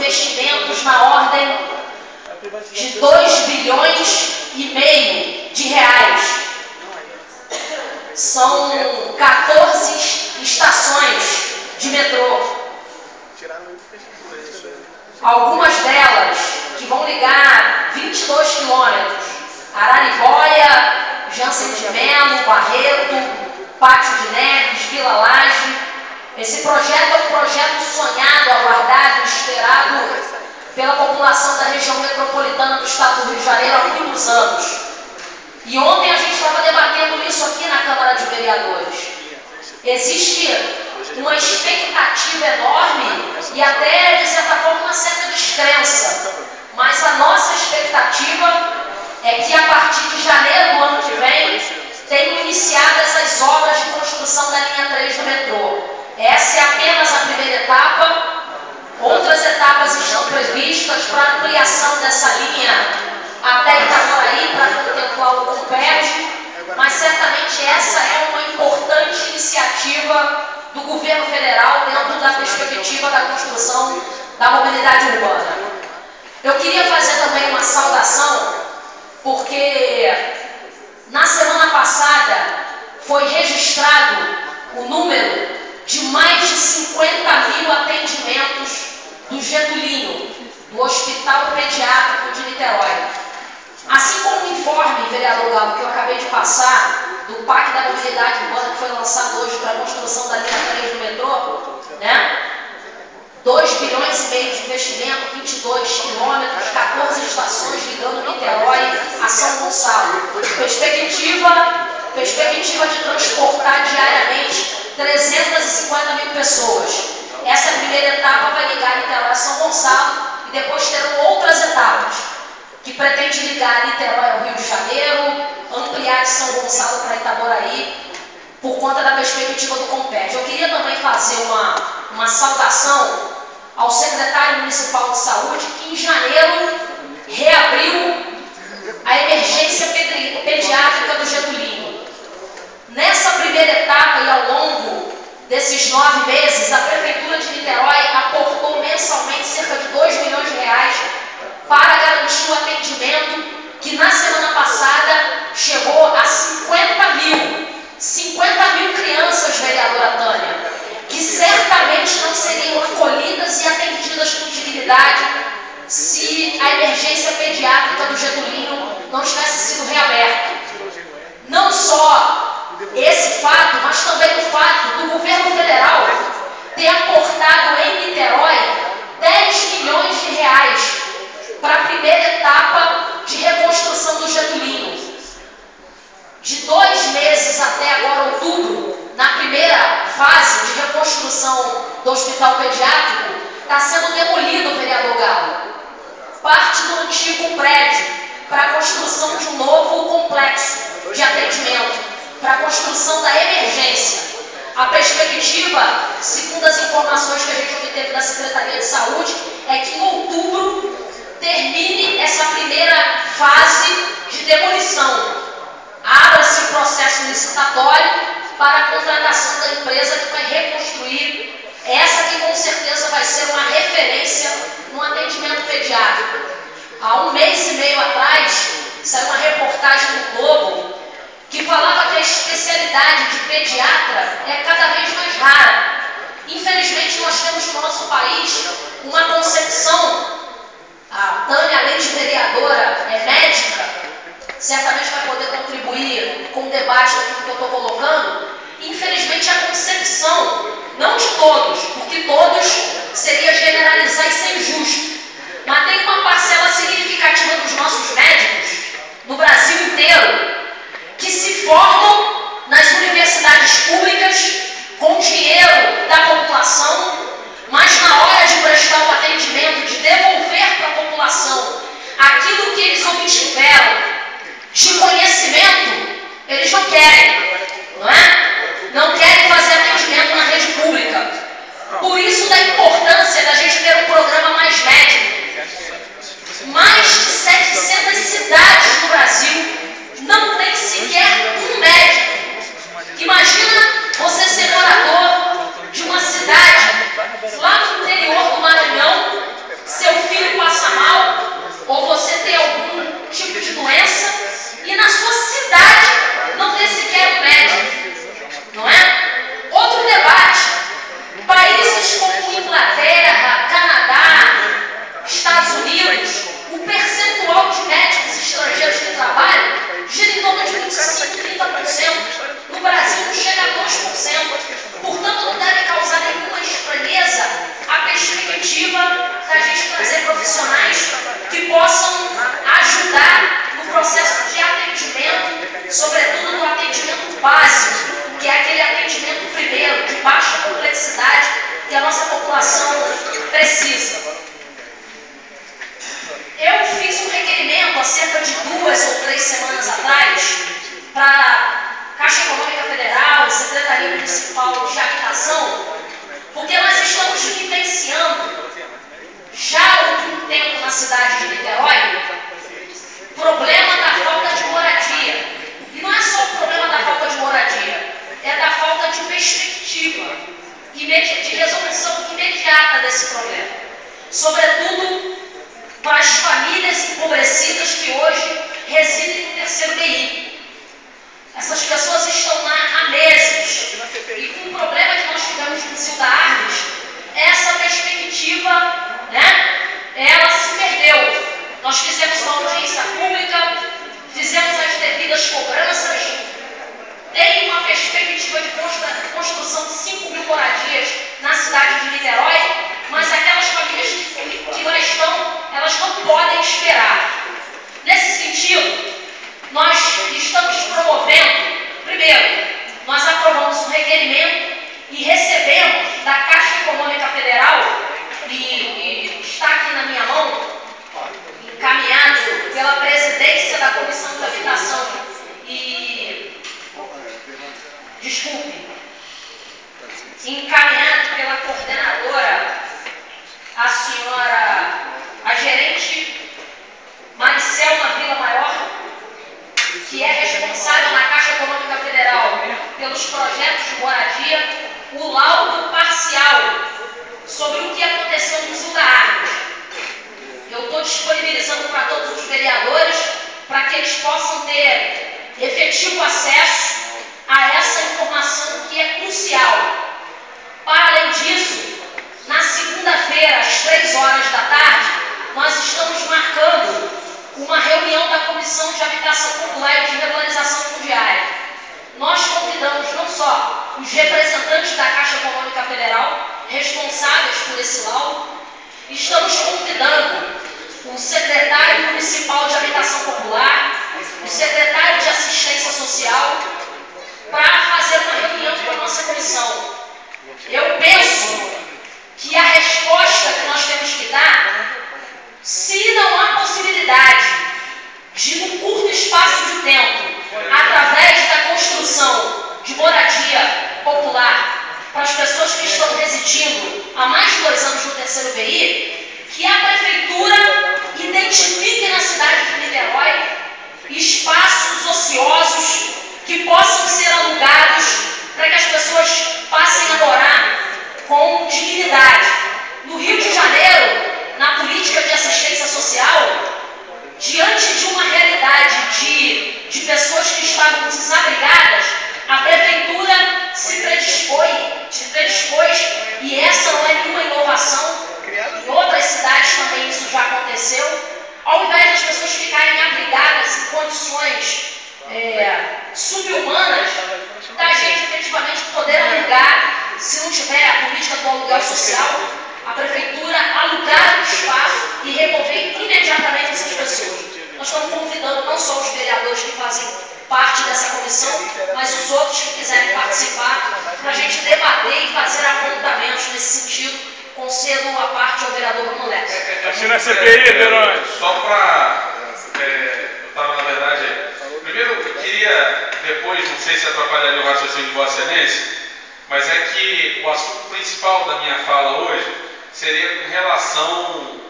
investimentos na ordem de 2 bilhões e meio de reais. São 14 estações de metrô. Algumas delas que vão ligar 22 quilômetros. Araribóia, Jansen de Melo, Barreto, Pátio de Neves, Vila Laje. Esse projeto é um projeto sonhado, aguardado, esperado pela população da região metropolitana do estado do Rio de Janeiro há muitos anos. E ontem a gente estava debatendo isso aqui na Câmara de Vereadores. Existe uma expectativa enorme e até, de certa forma, uma certa descrença. Mas a nossa expectativa é que a partir de janeiro do ano que vem tenham iniciadas as obras de construção da linha 3 do metrô. Essa é apenas a primeira etapa. Outras etapas estão previstas para ampliação dessa linha até Itaboraí, para contemplar o Compete, mas certamente essa é uma importante iniciativa do governo federal dentro da perspectiva da construção da mobilidade urbana. Eu queria fazer também uma saudação, porque na semana passada foi registrado o número de mais de 50 mil atendimentos do Getulinho, do Hospital Pediátrico de Niterói. Assim como o informe, vereador Galo, que eu acabei de passar, do PAC da Mobilidade Urbana, que foi lançado hoje para a construção da linha 3 do metrô, né? 2 bilhões e meio de investimento, 22 quilômetros, 14 estações ligando Niterói a São Gonçalo. Perspectiva de transportar diariamente 350 mil pessoas. Essa primeira etapa vai ligar Niterói a São Gonçalo e depois terão outras etapas que pretende ligar Niterói ao Rio de Janeiro, ampliar de São Gonçalo para Itaboraí, por conta da perspectiva do Compete. Eu queria também fazer uma saudação ao secretário municipal de saúde, que em janeiro reabriu a emergência pediátrica do Getulinho. Nessa primeira etapa e ao longo desses 9 meses, a Prefeitura de Niterói aportou mensalmente cerca de 2 milhões de reais para garantir o atendimento, que na semana passada chegou a 50 mil crianças, vereadora Tânia, que certamente não seriam acolhidas e atendidas com dignidade se a emergência pediátrica do Getulinho não tivesse sido reaberta. Não só esse fato, mas também o fato do governo federal ter aportado em Niterói 10 milhões de reais para a primeira etapa de reconstrução do Getulinho. De 2 meses até agora, outubro, na primeira fase de reconstrução do hospital pediátrico, está sendo demolido, vereador Galo, parte do antigo prédio para a construção de um novo complexo de atendimento, para a construção da emergência. A perspectiva, segundo as informações que a gente obteve da Secretaria de Saúde, é que em outubro termine essa primeira fase de demolição. Abra-se o processo licitatório para a contratação da empresa que vai reconstruir essa que com certeza vai ser uma referência no atendimento pediátrico. Há 1 mês e meio atrás, saiu uma reportagem no Globo que falava que a especialidade de pediatra é cada vez mais rara. Infelizmente, nós temos no nosso país uma concepção. A Tânia, além de vereadora, é médica, certamente vai poder contribuir com o debate daquilo que eu estou colocando. Infelizmente, a concepção, não de todos, porque todos seria generalizar e ser injusto, mas tem uma parcela significativa dos nossos médicos, no Brasil inteiro, que se formam nas universidades públicas com dinheiro da população, mas na hora sobretudo no atendimento básico, que é aquele atendimento primeiro, de baixa complexidade, que a nossa população precisa. Eu fiz um requerimento há cerca de 2 ou 3 semanas atrás para a Caixa Econômica Federal, Secretaria Municipal de Habitação, porque nós estamos vivenciando já há algum tempo na cidade de Niterói o problema da falta de moradia. E não é só o problema da falta de moradia, é da falta de perspectiva, de resolução imediata desse problema. Sobretudo para as famílias empobrecidas que hoje residem no terceiro BI. Essas pessoas estão lá há meses. E com o problema que nós tivemos no Zilda Arnes, essa perspectiva, ela se perdeu. Nós fizemos uma audiência pública, fizemos as devidas cobranças, tem uma perspectiva de construção de 5.000 moradias na cidade de Niterói, mas aquelas famílias que lá estão, elas não podem esperar. Nesse sentido, nós estamos promovendo, primeiro, nós aprovamos um requerimento e recebemos da Caixa Econômica Federal, e está aqui na minha mão, encaminhado pela presidência da Comissão de Habitação encaminhado pela coordenadora, a gerente Maricelma Vila Maior, que é responsável na Caixa Econômica Federal pelos projetos de moradia, o laudo parcial sobre o que aconteceu no Zilda Arnes. Eu estou disponibilizando para todos os vereadores para que eles possam ter efetivo acesso a essa informação que é crucial. Para além disso, na segunda-feira, às 3 horas da tarde, nós estamos marcando uma reunião da Comissão de Habitação Popular e de Regularização Fundiária. Nós convidamos não só os representantes da Caixa Econômica Federal, responsáveis por esse laudo, estamos convidando o secretário municipal de Habitação Popular, o secretário de Assistência Social, para fazer uma reunião com a nossa comissão. Eu penso que a resposta que nós temos que dar, se não há possibilidade de, num curto espaço de tempo, através da construção de moradia popular para as pessoas que estão residindo há mais de 2 anos no terceiro BI, que a Prefeitura identifique na cidade de Niterói espaços ociosos que possam ser alugados para que as pessoas passem a morar com dignidade. No Rio de Janeiro, na política de assistência social, diante de uma realidade de pessoas que estavam desabrigadas, a Prefeitura se predispôs, e essa não é nenhuma inovação, em outras cidades também isso já aconteceu, ao invés das pessoas ficarem abrigadas em condições subhumanas, da gente efetivamente poder alugar, se não tiver a política do aluguel social, a Prefeitura alugar o espaço e remover imediatamente essas pessoas. Nós estamos convidando não só os vereadores que fazem parte dessa comissão, mas os outros que quiserem participar, para a gente debater e fazer apontamentos nesse sentido. Concedo a parte ao vereador Bruno Lex. Assina a CPI, Verônica. Só para... eu estava, na verdade... Primeiro, eu queria, depois, não sei se atrapalharia o raciocínio de Vossa Excelência, mas é que o assunto principal da minha fala hoje seria com relação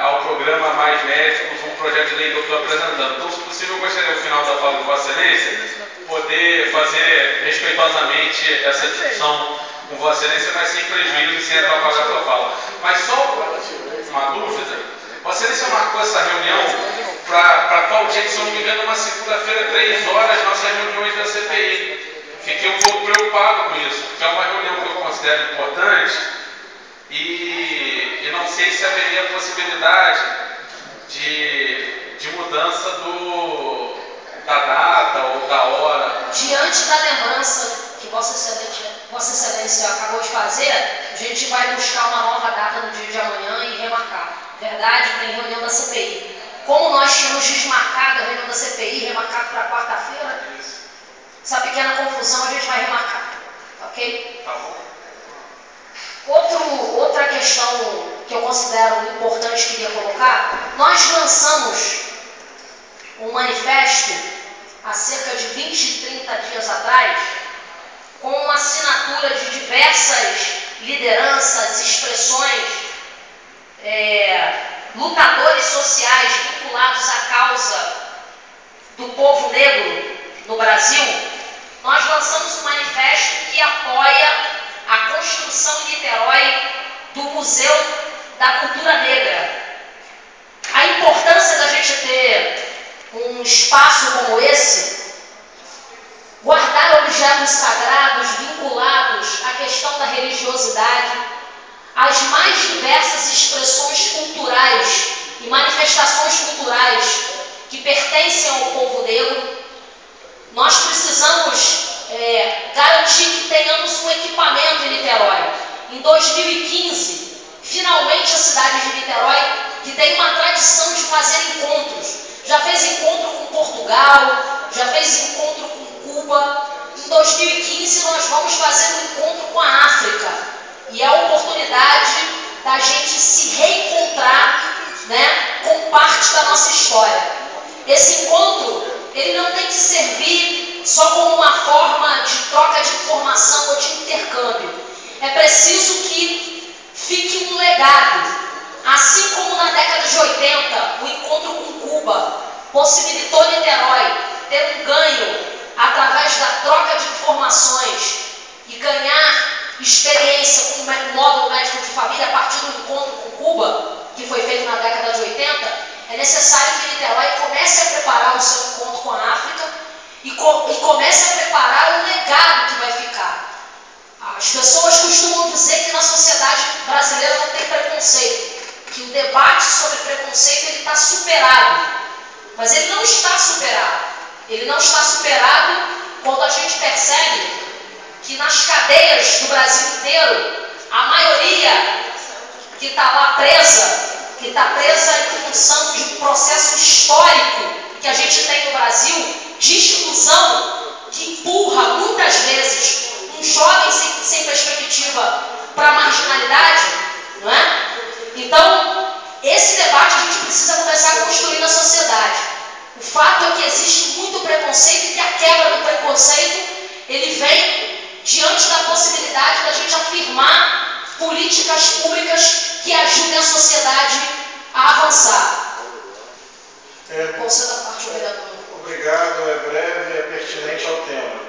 ao programa Mais Médicos, um projeto de lei que eu estou apresentando. Então, se possível, eu gostaria, ao final da fala de Vossa Excelência, poder fazer respeitosamente essa discussão com Vossa Excelência, mas sem prejuízo e sem atrapalhar a sua fala. Mas só uma dúvida, Vossa Excelência marcou essa reunião para qual dia, se eu não me engano, uma segunda-feira, 3 horas, nossas reuniões da CPI. Fiquei um pouco preocupado com isso, porque é uma reunião que eu considero importante e não sei se haveria possibilidade de mudança da data ou da hora. Diante da lembrança que Vossa Excelência acabou de fazer, a gente vai buscar uma nova data no dia de amanhã e remarcar. Verdade, tem reunião da CPI. como nós tínhamos desmarcado a reunião da CPI, remarcado para quarta-feira, essa pequena confusão a gente vai remarcar, ok? Tá bom. Outra questão que eu considero importante que queria colocar, nós lançamos um manifesto há cerca de 20, 30 dias atrás, com assinatura de diversas lideranças, expressões, lutadores sociais vinculados à causa do povo negro no Brasil. Nós lançamos um manifesto que apoia a construção em Niterói do Museu da Cultura Negra. A importância da gente ter um espaço como esse, guardar objetos sagrados vinculados à questão da religiosidade, as mais diversas expressões culturais e manifestações culturais que pertencem ao povo negro. Nós precisamos garantir que tenhamos um equipamento em Niterói. Em 2015, finalmente a cidade de Niterói, que tem uma tradição de fazer encontros, já fez encontro com Portugal, já fez encontro com Cuba. Em 2015 nós vamos fazer um encontro com a África, e é a oportunidade da gente se reencontrar, né, com parte da nossa história. Esse encontro, ele não tem que servir só como uma forma de troca de informação ou de intercâmbio. É preciso que fique um legado. Assim como na década de 80, o encontro com Cuba possibilitou Niterói ter um ganho através da troca de informações e ganhar experiência com o módulo médico de família a partir do encontro com Cuba, que foi feito na década de 80, é necessário que Niterói comece a preparar o seu encontro com a África e comece a preparar o legado que vai ficar. As pessoas costumam dizer que na sociedade brasileira não tem preconceito, que o debate sobre preconceito está superado, mas ele não está superado. Ele não está superado quando a gente percebe que nas cadeias do Brasil inteiro, a maioria que está lá presa, que está presa em função de um processo histórico que a gente tem no Brasil, de exclusão, que empurra muitas vezes um jovem sem perspectiva para a marginalidade, não é? Então, esse debate a gente precisa começar a construir na sociedade. O fato é que existe muito preconceito e que a quebra do preconceito, ele vem diante da possibilidade da gente afirmar políticas públicas que ajudem a sociedade a avançar. Você da parte do vereador. Obrigado, é breve, é pertinente ao tema.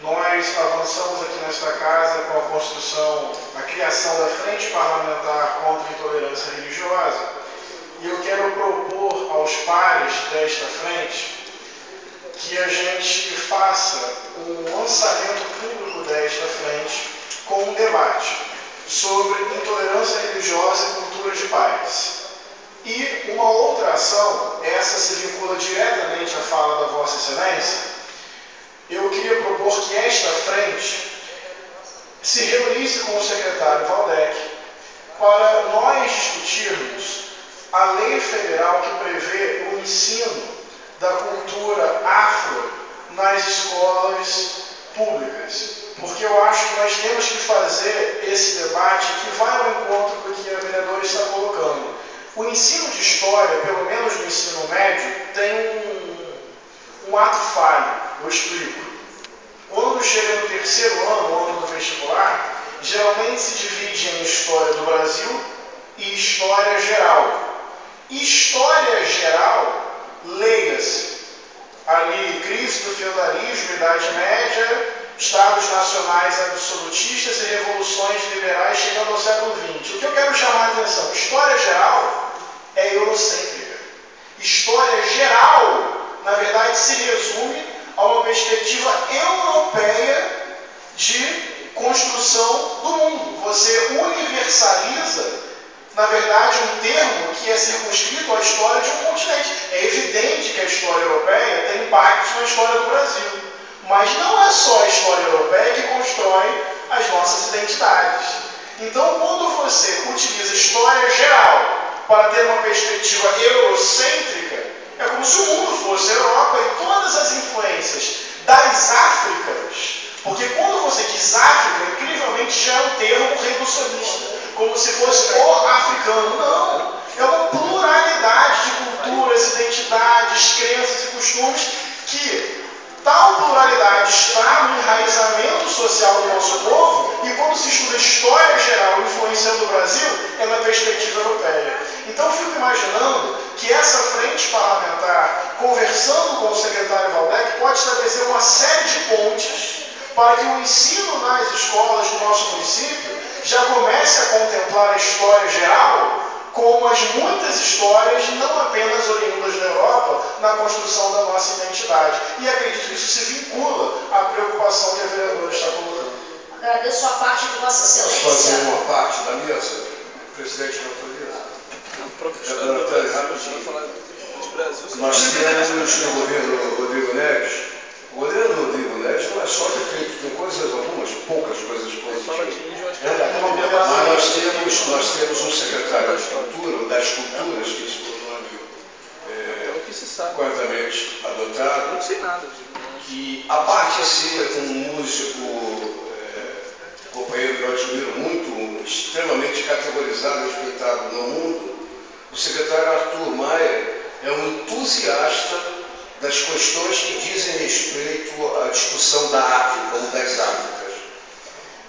Nós avançamos aqui nesta casa com a construção, a criação da Frente Parlamentar contra a Intolerância Religiosa, e eu quero propor aos pares desta frente que a gente faça um lançamento público desta frente com um debate sobre intolerância religiosa e cultura de paz. E uma outra ação, essa se vincula diretamente à fala da Vossa Excelência, eu queria propor que esta frente se reunisse com o secretário Valdec para nós discutirmos a lei federal que prevê o ensino da cultura afro nas escolas públicas. Porque eu acho que nós temos que fazer esse debate que vai ao encontro do que a vereadora está colocando. O ensino de história, pelo menos no ensino médio, tem um ato falho. Eu explico. Quando chega no terceiro ano do vestibular, geralmente se divide em História do Brasil e História Geral. História Geral, leia-se ali Cristo, feudalismo, Idade Média, Estados nacionais absolutistas e revoluções liberais chegando ao século XX. O que eu quero chamar a atenção, História Geral é eurocêntrica. História Geral, na verdade, se resume a uma perspectiva europeia de construção do mundo. Você universaliza, na verdade, um termo que é circunscrito à história de um continente. É evidente que a história europeia tem impactos na história do Brasil, mas não é só a história europeia que constrói as nossas identidades. Então, quando você utiliza história geral para ter uma perspectiva eurocêntrica, é como se o mundo fosse a Europa e todas as influências das Áfricas, porque quando você diz África, incrivelmente já é um termo reducionista, como se fosse o africano. Não, é uma pluralidade de culturas, identidades, crenças e costumes que tal pluralidade está no enraizamento social do nosso povo, e quando se estuda história geral influenciando o Brasil, é na perspectiva europeia. Então, fico imaginando que essa frente parlamentar, conversando com o secretário Waldeck, pode estabelecer uma série de pontes para que o ensino nas escolas do nosso município já comece a contemplar a história geral como as muitas histórias, não apenas oriundas da Europa, na construção da nossa identidade. E acredito que isso se vincula à preocupação que a vereadora está colocando. Agradeço a parte de Vossa Excelência. Posso fazer uma parte da mesa? Presidente da autoriza. Nós temos no governo Rodrigo Neves. O governo Rodrigo Neves não é só defeito, tem coisas, algumas poucas coisas positivas. Mas nós temos um secretário de cultura, das culturas, que esse nome corretamente adotado, Não sei nada. que a parte ser um músico, companheiro que eu admiro muito, extremamente categorizado e respeitado no mundo, o secretário Arthur Maia é um entusiasta das questões que dizem respeito à discussão da África ou das Áfricas.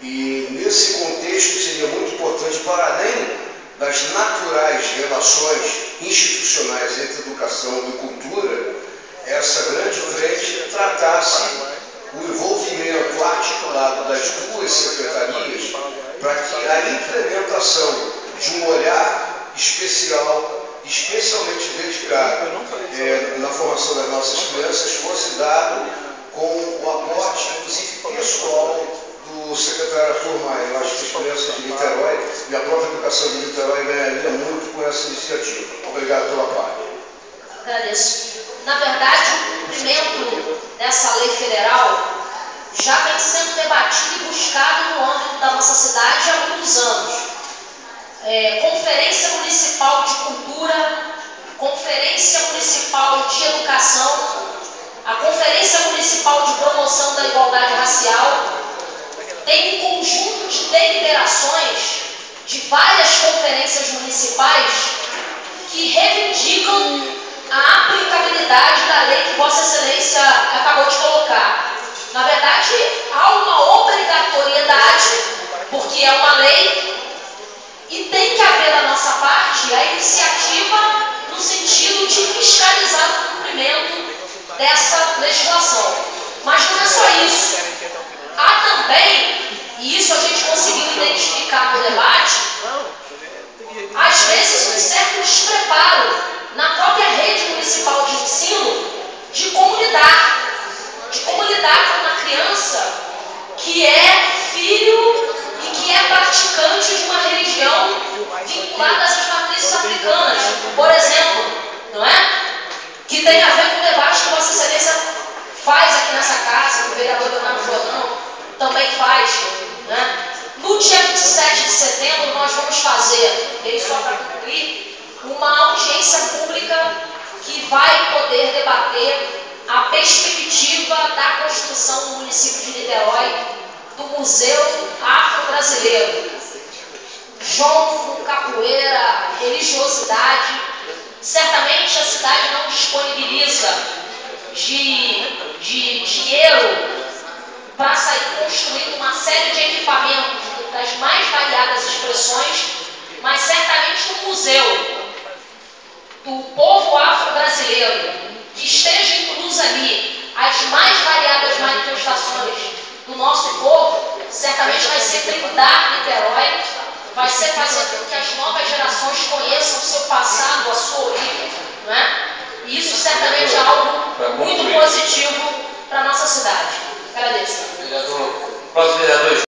E nesse contexto seria muito importante, para além das naturais relações institucionais entre educação e cultura, essa grande frente tratasse o envolvimento articulado das duas secretarias para que a implementação de um olhar especial, especialmente dedicado na formação das nossas crianças, fosse dado com o aporte, inclusive pessoal, do secretário Arthur Maia. Eu acho que as crianças de Niterói e a própria educação de Niterói ganharia muito com essa iniciativa. Obrigado pela parte. Agradeço. Na verdade, o cumprimento dessa lei federal já vem sendo debatido e buscado no âmbito da nossa cidade há muitos anos. Conferência Municipal de Cultura, Conferência Municipal de Educação, a Conferência Municipal de Promoção da Igualdade Racial, tem um conjunto de deliberações de várias conferências municipais que reivindicam a aplicabilidade da lei que Vossa Excelência acabou de colocar. Na verdade, há uma obrigatoriedade, porque é uma lei, e tem que haver da nossa parte a iniciativa no sentido de fiscalizar o cumprimento dessa legislação. Mas não é só isso. Há também, e isso a gente conseguiu identificar no debate, às vezes um certo despreparo na própria rede municipal de ensino de como lidar com uma criança que é filho e que é praticante de uma religião vinculada às matrizes africanas, por exemplo, não é? Que tem a ver com o debate que Vossa Excelência faz aqui nessa casa, que o vereador Leonardo Jordão também faz, né? No dia 27 de setembro, nós vamos fazer, e só para concluir, uma audiência pública que vai poder debater a perspectiva da construção no município de Niterói do Museu Afro-Brasileiro. Jongo, capoeira, religiosidade. Certamente a cidade não disponibiliza de dinheiro para sair construindo uma série de equipamentos das mais variadas expressões, mas certamente um museu do povo afro-brasileiro que esteja incluso ali as mais variadas manifestações do nosso povo, certamente vai ser blindar Niterói, vai ser fazer com que as novas gerações conheçam o seu passado, a sua origem, não é? E isso certamente é algo muito positivo para a nossa cidade. Agradeço. Próximo vereador.